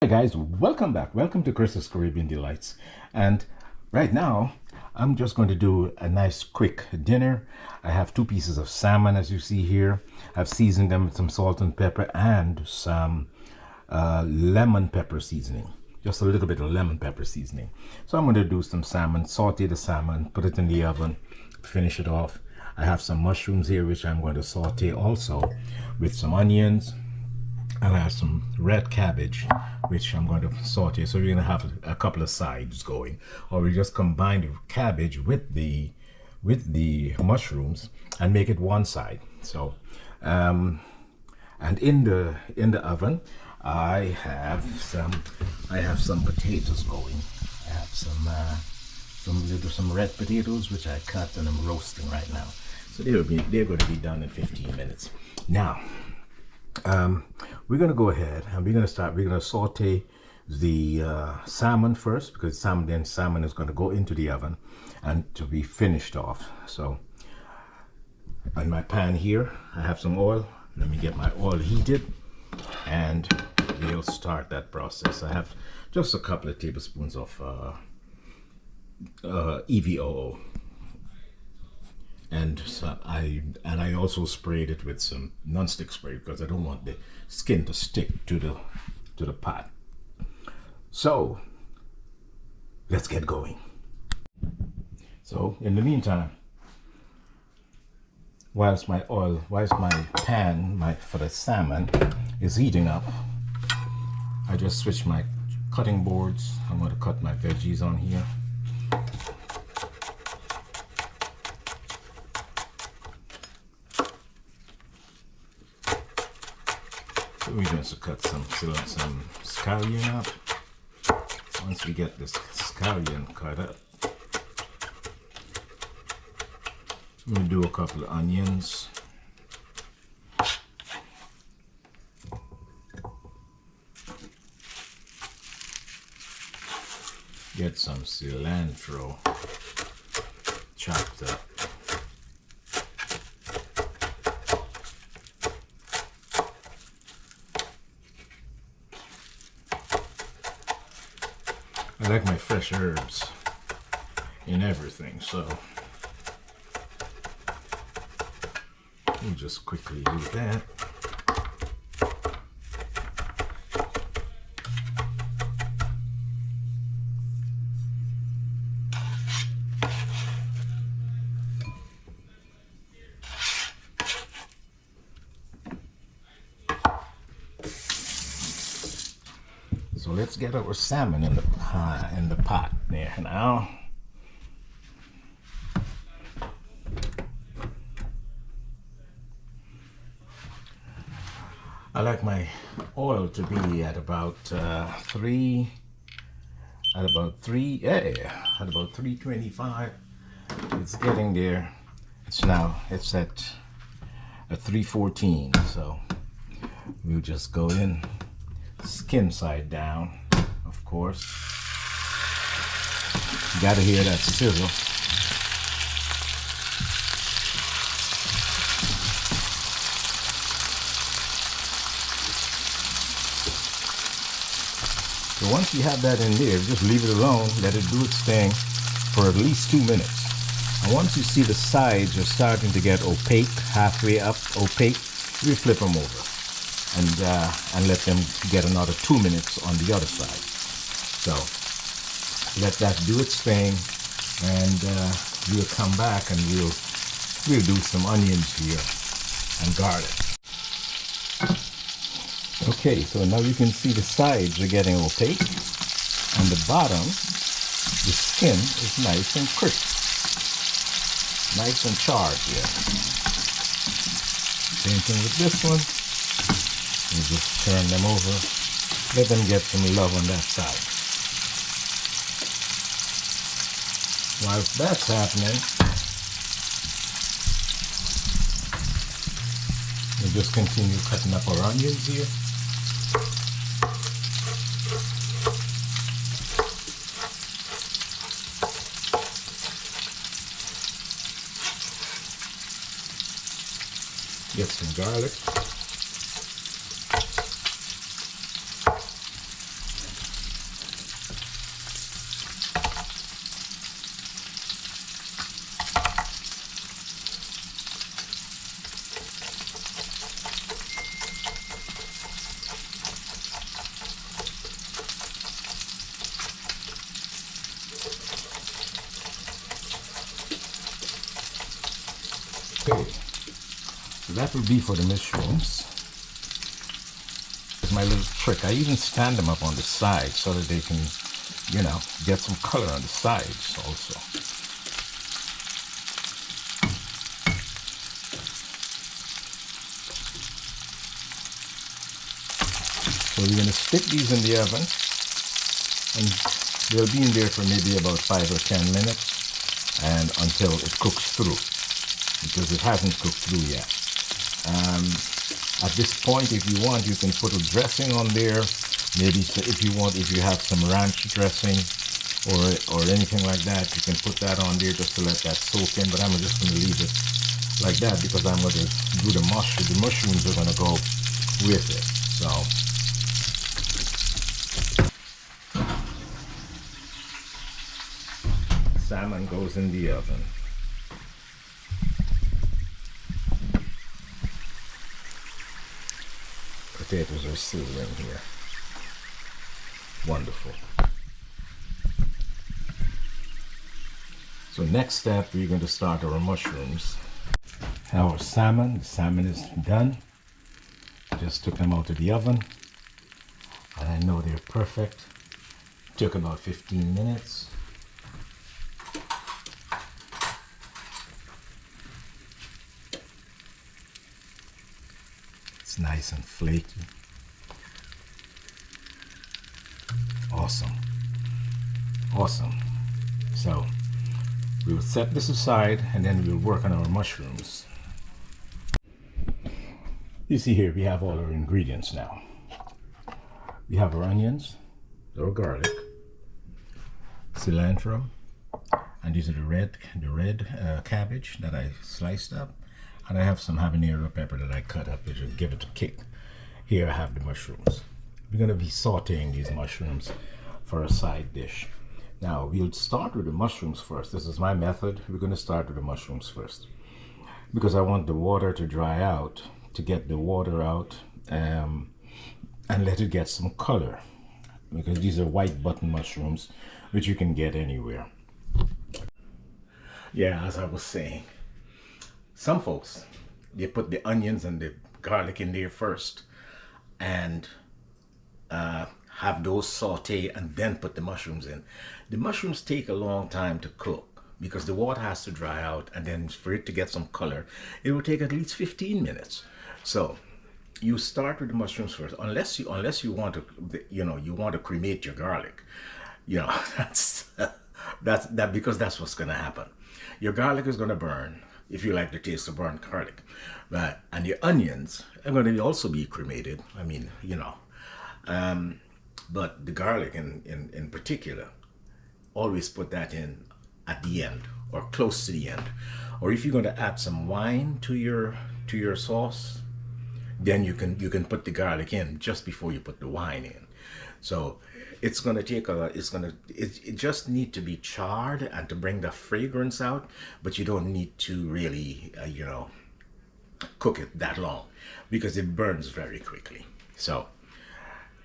Hi guys, welcome back. Welcome to Chris's Caribbean Delights. And right now, I'm just going to do a nice quick dinner. I have 2 pieces of salmon, as you see here. I've seasoned them with some salt and pepper and some lemon pepper seasoning. Just a little bit of lemon pepper seasoning. So I'm going to do some salmon, saute the salmon, put it in the oven, finish it off. I have some mushrooms here, which I'm going to saute also with some onions. And I have some red cabbage, which I'm going to saute. So we're going to have a couple of sides going, or we just combine the cabbage with the mushrooms and make it one side. So, and in the oven, I have some potatoes going. I have some red potatoes which I cut and I'm roasting right now. So they're going to be done in 15 minutes. Now. We're going to go ahead and we're going to saute the salmon first, because salmon is going to go into the oven and to be finished off. So on my pan here, I have some oil. Let me get my oil heated and we'll start that process. I have just a couple of tablespoons of EVOO. And so I also sprayed it with some non-stick spray because I don't want the skin to stick to the pot. So let's get going. So in the meantime, whilst my pan for the salmon is heating up, I just switched my cutting boards. I'm going to cut my veggies on here. We're going to cut some scallion up. Once we get this scallion cut up, I'm going to do a couple of onions. Get some cilantro chopped up. I like my fresh herbs in everything, so we'll just quickly do that. So let's get our salmon in the pot there now. I like my oil to be at about 325. It's getting there. It's at 314. So we'll just go in. Skin side down, of course. You gotta hear that sizzle. So once you have that in there, just leave it alone, let it do its thing for at least 2 minutes. And once you see the sides are starting to get opaque, halfway up opaque, we flip them over. And let them get another 2 minutes on the other side. So let that do its thing, and we'll come back and we'll do some onions here and garlic. Okay, so now you can see the sides are getting opaque, and the bottom, the skin is nice and crisp, nice and charred here. Same thing with this one. You just turn them over, let them get some love on that side. Whilst that's happening, we'll just continue cutting up our onions here. Get some garlic. So that will be for the mushrooms. It's my little trick. I even stand them up on the side so that they can, you know, get some color on the sides also. So we're going to stick these in the oven, and they'll be in there for maybe about 5 or 10 minutes, and until it cooks through, because it hasn't cooked through yet. At this point, if you want, you can put a dressing on there. Maybe if you want, if you have some ranch dressing or anything like that, you can put that on there just to let that soak in. But I'm just going to leave it like that because I'm going to do the mushroom. The mushrooms are going to go with it. So. Salmon goes in the oven. Potatoes are sizzling here. Wonderful. So next step, we're going to start our mushrooms. Our salmon, the salmon is done. Just took them out of the oven. And I know they're perfect. Took about 15 minutes. It's nice and flaky. Awesome. Awesome. So we'll set this aside and then we'll work on our mushrooms. You see here we have all our ingredients now. We have our onions, our garlic, cilantro, and these are the red cabbage that I sliced up. And I have some habanero pepper that I cut up to give it a kick. Here I have the mushrooms. We're going to be sauteing these mushrooms for a side dish. Now we'll start with the mushrooms first. This is my method. We're going to start with the mushrooms first because I want the water to dry out, to get the water out and let it get some color, because these are white button mushrooms which you can get anywhere. Yeah, as I was saying, some folks, they put the onions and the garlic in there first and have those saute and then put the mushrooms in. The mushrooms take a long time to cook because the water has to dry out, and then for it to get some color, it will take at least 15 minutes. So you start with the mushrooms first, unless you want to, you want to cremate your garlic. That's because that's what's going to happen. Your garlic is going to burn if you like the taste of burnt garlic, and your onions are going to also be cremated. I mean, but the garlic in particular, always put that in at the end or close to the end. Or if you're going to add some wine to your sauce, then you can put the garlic in just before you put the wine in. So it's going to take it just need to be charred and to bring the fragrance out, but you don't need to really cook it that long because it burns very quickly. So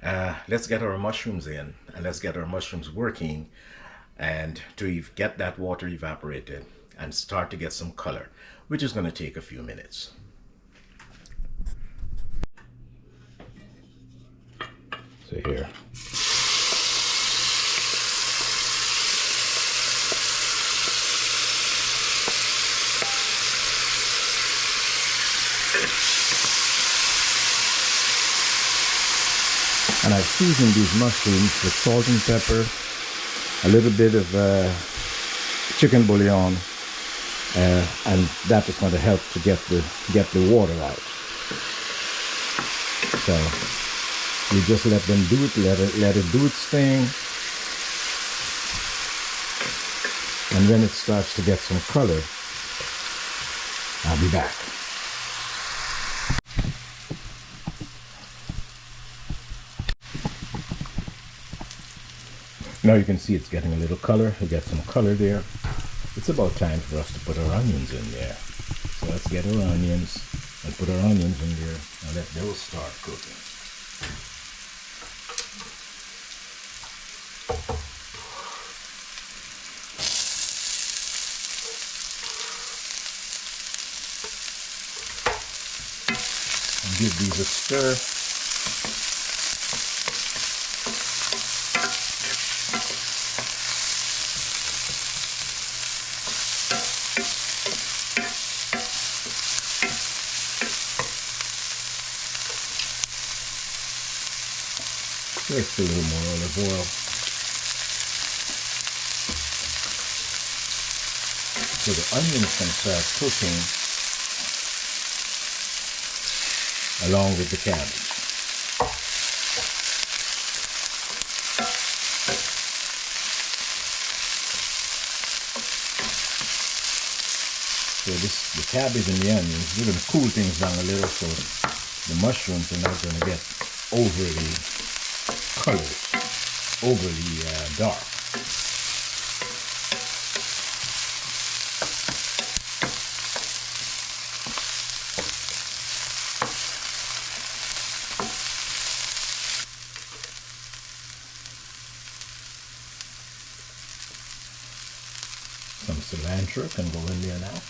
let's get our mushrooms in and let's get our mushrooms working, and to get that water evaporated and start to get some color, which is going to take a few minutes. So here. And I've seasoned these mushrooms with salt and pepper, a little bit of chicken bullion, and that is going to help to get the water out. So you just let them do it, let it do its thing, and when it starts to get some color, I'll be back. Now you can see it's getting a little color. We get some color there. It's about time for us to put our onions in there. So let's get our onions and put our onions in there and let those start cooking. and give these a stir. Just a little more olive oil. So the onions can start cooking along with the cabbage. So the cabbage and the onions, we're going to cool things down a little so the mushrooms are not going to get overly colored, overly dark. Some cilantro can go in there now.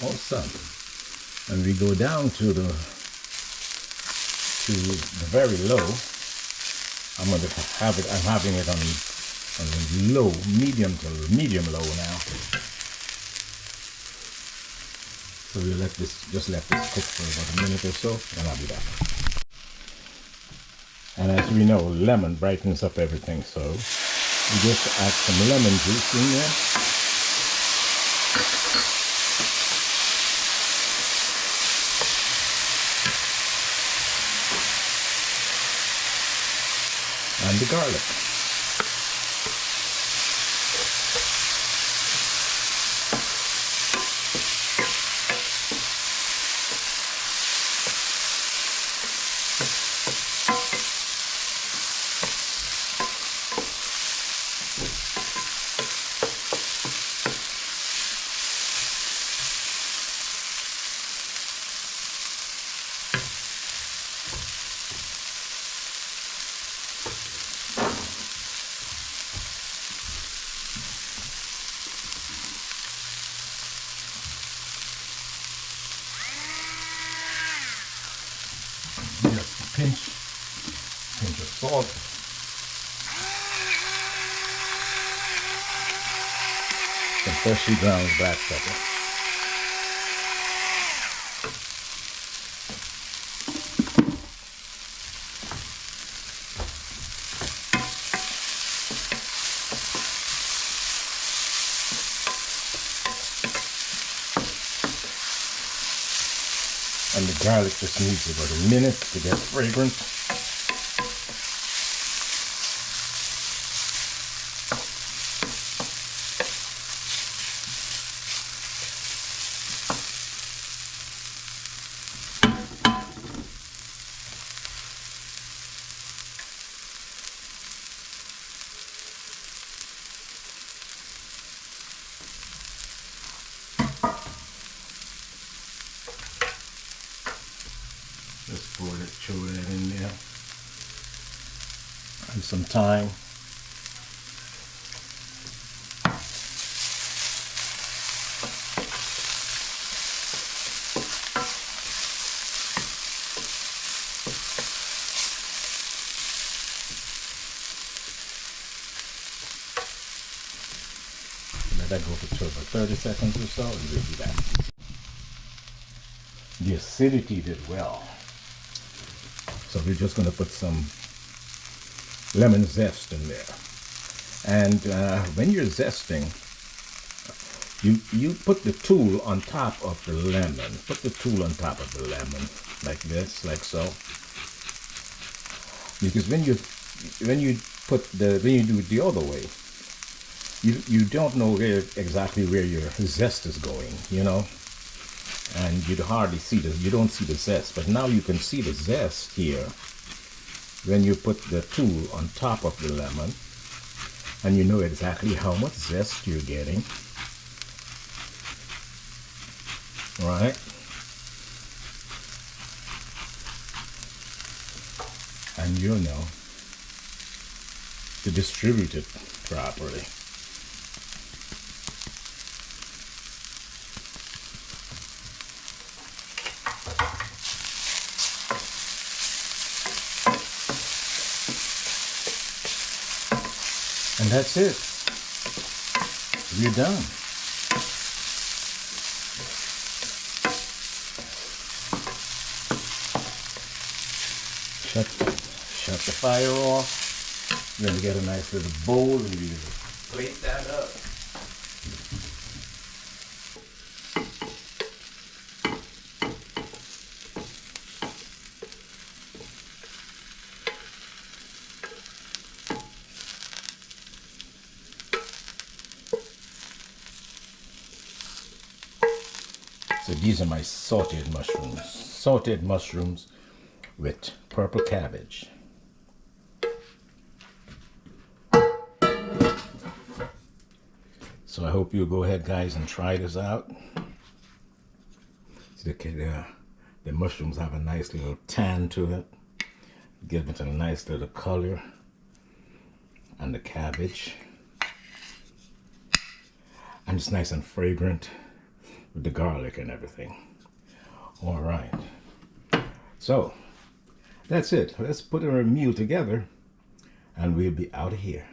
Awesome. And we go down to the very low. I'm having it on low, medium low now. So we just let this cook for about a minute or so, and I'll be back. And as we know, lemon brightens up everything, so we just add some lemon juice in there. And the garlic. Just a pinch of salt. Some freshly ground black pepper. And the garlic just needs about a minute to get fragrant. Just throw that in there. And some thyme. Let that go for about 30 seconds or so, and we'll be back. The acidity did well. So we're just going to put some lemon zest in there. And when you're zesting, you put the tool on top of the lemon. Put the tool on top of the lemon, like this, like so. Because when you do it the other way, you don't know exactly where your zest is going, you know. and you'd hardly see the, you don't see the zest, but now you can see the zest here when you put the tool on top of the lemon, and you know exactly how much zest you're getting, right? And you know to distribute it properly. And that's it. You're done. Shut the fire off. You're gonna get a nice little bowl and you plate that up. So these are my sauteed mushrooms. Sauteed mushrooms with purple cabbage. So I hope you'll go ahead, guys, and try this out. So the mushrooms have a nice little tan to it. Give it a nice little color. And the cabbage. And it's nice and fragrant with the garlic and everything. All right. So that's it. Let's put our meal together and we'll be out of here.